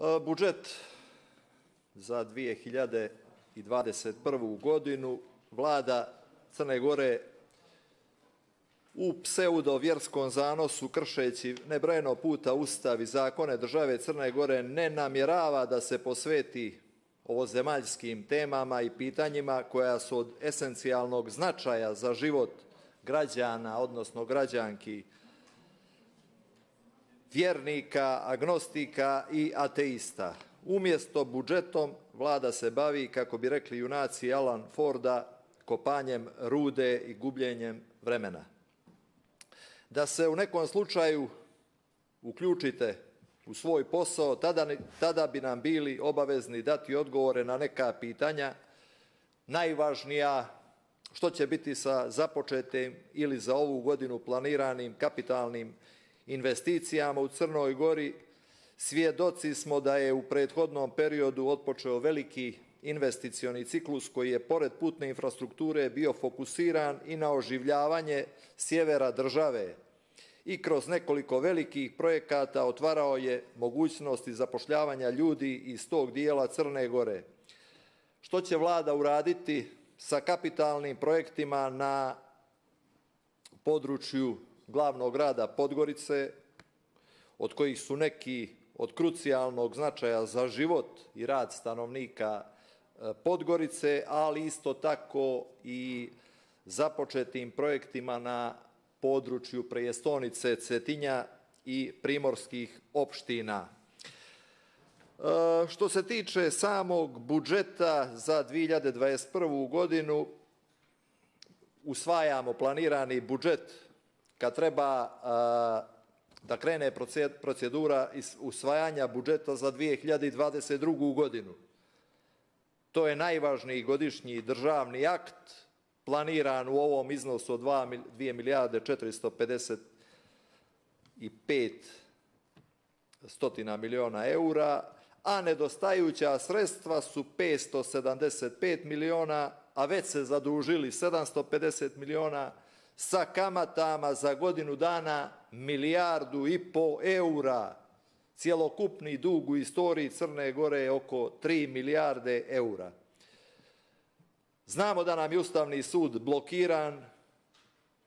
Budžet za 2021. godinu Vlada Crne Gore u pseudo-vjerskom zanosu, kršeći nebrojeno puta Ustav i zakone države Crne Gore, ne namjerava da se posveti ovozemaljskim temama i pitanjima koja su od esencijalnog značaja za život građana, odnosno građanki, vjernika, agnostika i ateista. Umjesto budžetom, Vlada se bavi, kako bi rekli junaci Alan Forda, kopanjem rude i gubljenjem vremena. Da se u nekom slučaju uključite u svoj posao, tada bi nam bili obavezni dati odgovore na neka pitanja. Najvažnija, što će biti sa započetim ili za ovu godinu planiranim kapitalnim investicijama u Crnoj Gori. Svjedoci smo da je u prethodnom periodu otpočeo veliki investicioni ciklus koji je pored putne infrastrukture bio fokusiran i na oživljavanje sjevera države i kroz nekoliko velikih projekata otvarao je mogućnosti zapošljavanja ljudi iz tog dijela Crne Gore. Što će Vlada uraditi sa kapitalnim projektima na području glavnog grada Podgorice, od kojih su neki od krucijalnog značaja za život i rad stanovnika Podgorice, ali isto tako i započetim projektima na području prijestolnice Cetinja i primorskih opština. Što se tiče samog budžeta za 2021. godinu, usvajamo planirani budžet kad treba da krene procedura usvajanja budžeta za 2022. godinu. To je najvažniji godišnji državni akt planiran u ovom iznosu od 2 milijarde 455 miliona eura, a nedostajuća sredstva su 575 miliona, a već se zadužili 750 miliona, sa kamatama za godinu dana 1,5 milijardu eura. Cjelokupni dug u istoriji Crne Gore je oko 3 milijarde eura. Znamo da nam je Ustavni sud blokiran,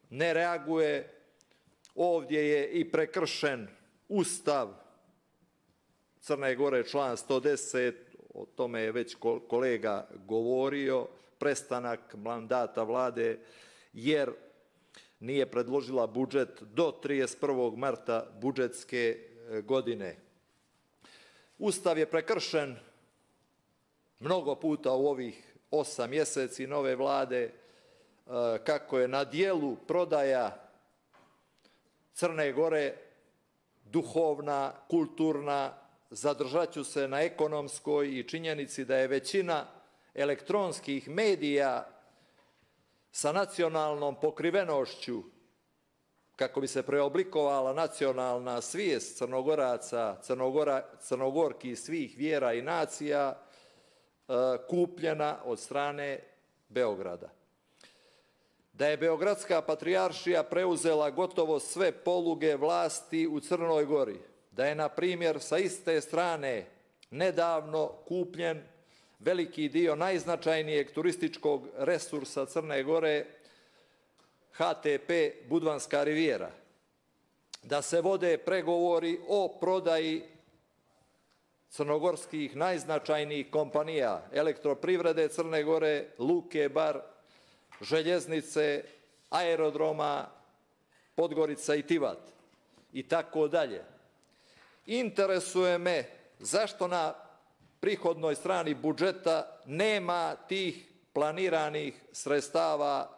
ne reaguje. Ovdje je i prekršen Ustav Crne Gore, član 110, o tome je već kolega govorio, prestanak mandata Vlade jer nije predložila budžet do 31. marta budžetske godine. Ustav je prekršen mnogo puta u ovih 8 mjeseci nove Vlade, kako je na dijelu prodaja Crne Gore, duhovna, kulturna. Zadržat ću se na ekonomskoj i činjenici da je većina elektronskih medija sa nacionalnom pokrivenošću, kako bi se preoblikovala nacionalna svijest Crnogoraca, Crnogorki svih vjera i nacija, kupljena od strane Beograda. Da je Beogradska patrijaršija preuzela gotovo sve poluge vlasti u Crnoj Gori, da je, na primjer, sa iste strane nedavno kupljen veliki dio najznačajnijeg turističkog resursa Crne Gore, HTP Budvanska rivijera, da se vode pregovori o prodaji crnogorskih najznačajnijih kompanija, Elektroprivrede Crne Gore, Luke Bar, Željeznice, Aerodroma Podgorica i Tivat i tako dalje. Interesuje me zašto na prihodnoj strani budžeta nema tih planiranih sredstava,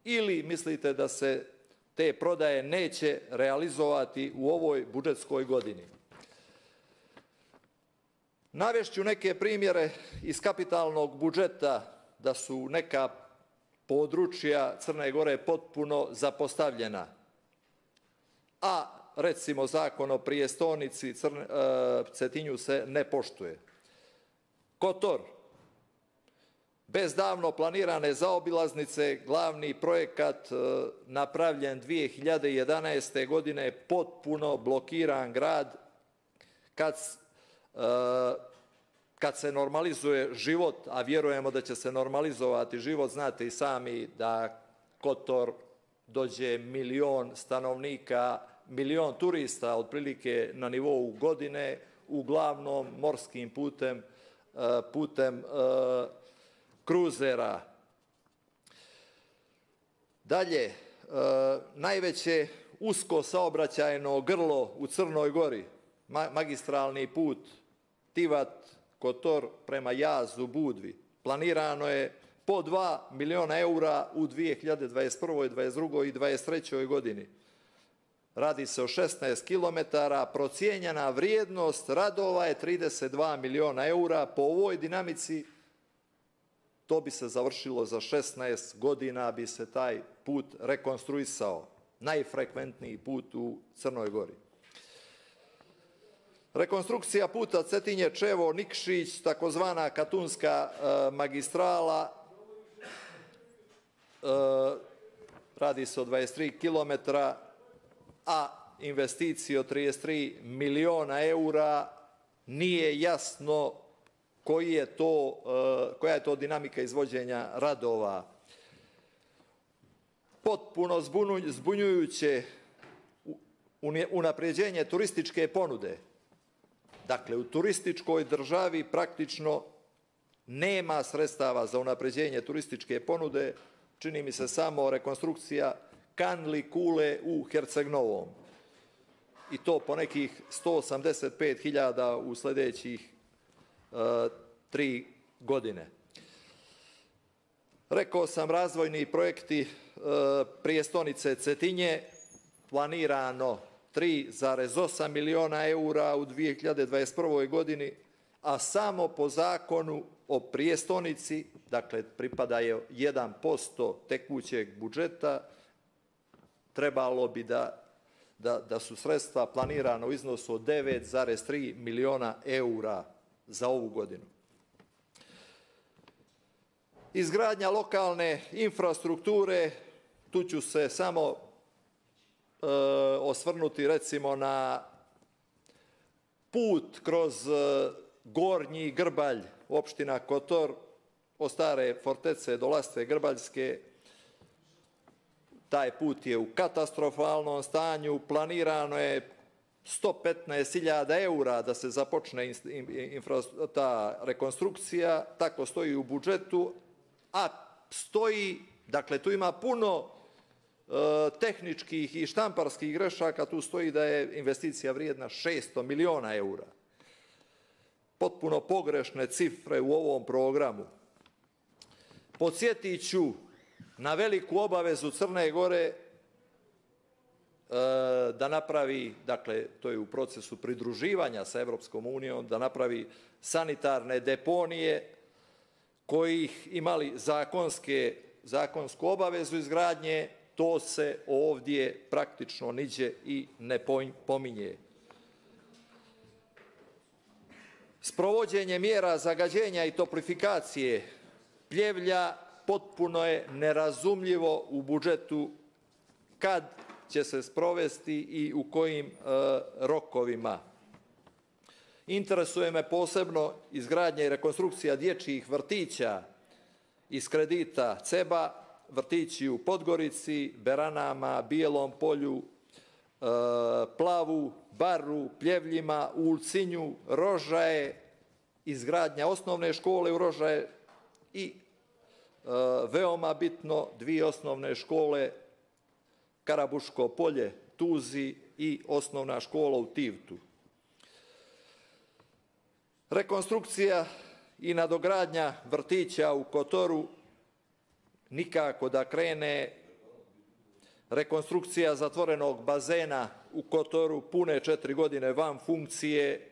ili mislite da se te prodaje neće realizovati u ovoj budžetskoj godini. Navešću neke primjere iz kapitalnog budžeta da su neka područja Crne Gore potpuno zapostavljena, a recimo Zakon o prijestolnici Cetinju se ne poštuje. Kotor, bez davno planirane zaobilaznice, glavni projekat napravljen 2011. godine, potpuno blokiran grad kad kad se normalizuje život, a vjerujemo da će se normalizovati život, znate i sami da Kotor dođe 1.000.000 stanovnika, 1.000.000 turista otprilike na nivou godine, uglavnom morskim putem kruzera. Dalje, najveće usko saobraćajno grlo u Crnoj Gori, magistralni put Tivat-Kotor prema Jazu, Budvi. Planirano je po 2 miliona eura u 2021., 2022. i 2023. godini. Radi se o 16 kilometara, procijenjena vrijednost radova je 32 miliona eura. Po ovoj dinamici to bi se završilo za 16 godina, bi se taj put rekonstruisao. Najfrekventniji put u Crnoj Gori. Rekonstrukcija puta Cetinje-Čevo-Nikšić, takozvana Katunska magistrala, radi se o 23 kilometra, a investicije od 33 miliona eura, nije jasno koja je to dinamika izvođenja radova. Potpuno zbunjujuće unapređenje turističke ponude. Dakle, u turističkoj državi praktično nema sredstava za unapređenje turističke ponude, čini mi se samo rekonstrukcija kanli kule u Herceg-Novom. I to po nekih 185.000 u sljedećih 3 godine. Rekao sam, razvojni projekti prijestolnice Cetinje, planirano 3,8 miliona eura u 2021. godini, a samo po zakonu o prijestolnici, dakle pripada je 1% tekućeg budžeta, trebalo bi da su sredstva planirana u iznosu od 9,3 miliona eura za ovu godinu. Izgradnja lokalne infrastrukture, tu ću se samo osvrnuti recimo na put kroz Gornji Grbalj, opština Kotor, od Stare Fortece do Lastve Grbaljske. Taj put je u katastrofalnom stanju, planirano je 115.000 eura da se započne ta rekonstrukcija, tako stoji u budžetu, a stoji, dakle tu ima puno tehničkih i štamparskih grešaka, tu stoji da je investicija vrijedna 600 miliona eura. Potpuno pogrešne cifre u ovom programu. Podsjetit ću na veliku obavezu Crne Gore da napravi, dakle to je u procesu pridruživanja sa Evropskom unijom, da napravi sanitarne deponije kojih imali zakonsku obavezu izgradnje, to se ovdje praktično niđe i ne pominje. Sprovođenje mjera zagađenja i toplifikacije Pljevlja potpuno je nerazumljivo u budžetu kad će se sprovesti i u kojim rokovima. Interesuje me posebno izgradnja i rekonstrukcija dječjih vrtića iz kredita CEB-a, vrtići u Podgorici, Beranama, Bijelom Polju, Plavu, Baru, Pljevljima, u Ulcinju, Rožaje, izgradnja osnovne škole u Rožaje i veoma bitno 2 osnovne škole, Karabuško polje, Tuzi i osnovna škola u Tivtu. Rekonstrukcija i nadogradnja vrtića u Kotoru nikako da krene. Rekonstrukcija zatvorenog bazena u Kotoru pune 4 godine van funkcije,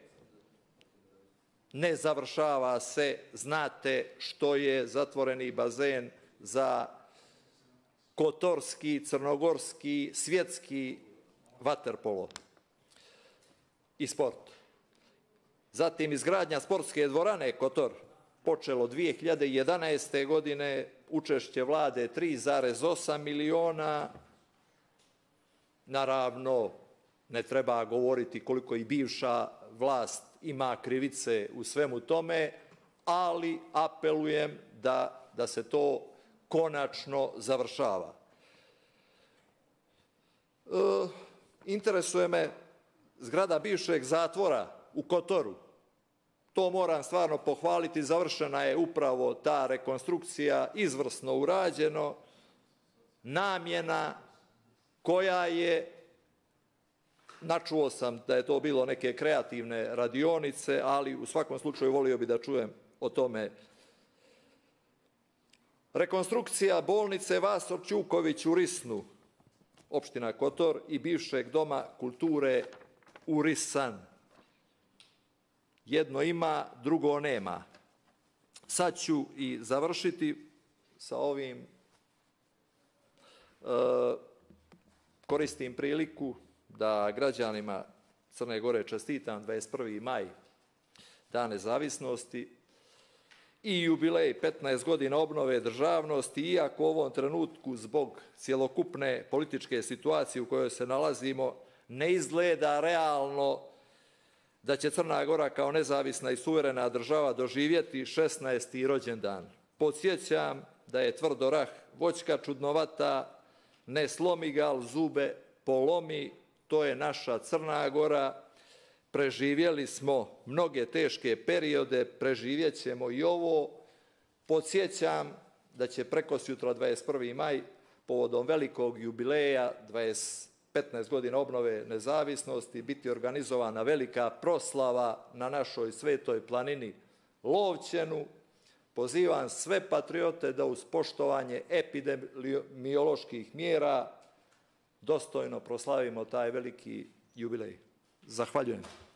ne završava se. Znate što je zatvoreni bazen za kotorski, crnogorski, svjetski vaterpolo i sport. Zatim izgradnja sportske dvorane Kotor, počelo 2011. godine, učešće vlade 3,8 miliona. Naravno, ne treba govoriti koliko i bivša vlast ima krivice u svemu tome, ali apelujem da se to konačno završava. Interesuje me zgrada bivšeg zatvora u Kotoru. To moram stvarno pohvaliti, završena je upravo ta rekonstrukcija, izvrsno urađeno, namjena koja je, načuo sam da je to bilo neke kreativne radionice, ali u svakom slučaju volio bih da čujem o tome. Rekonstrukcija bolnice Vasor Ćuković u Risnu, opština Kotor, i bivšeg doma kulture u Risan. Jedno ima, drugo nema. Sad ću i završiti sa ovim. Koristim priliku da građanima Crne Gore čestitam 21. maj, Dan nezavisnosti, i jubilej 15 godina obnove državnosti, iako u ovom trenutku zbog cjelokupne političke situacije u kojoj se nalazimo ne izgleda realno da će Crna Gora kao nezavisna i suverena država doživjeti 16. rođendan. Podsjećam da je Tvrdorah voćka čudnovata, ne slomi ga, al zube polomi, to je naša Crna Gora. Preživjeli smo mnoge teške periode, preživjet ćemo i ovo. Podsjećam da će prekosutra 21. maj, povodom velikog jubileja 15 godina obnove nezavisnosti, biti organizovana velika proslava na našoj svetoj planini Lovćenu. Pozivam sve patriote da uz poštovanje epidemioloških mjera dostojno proslavimo taj veliki jubilej. Zahvaljujem.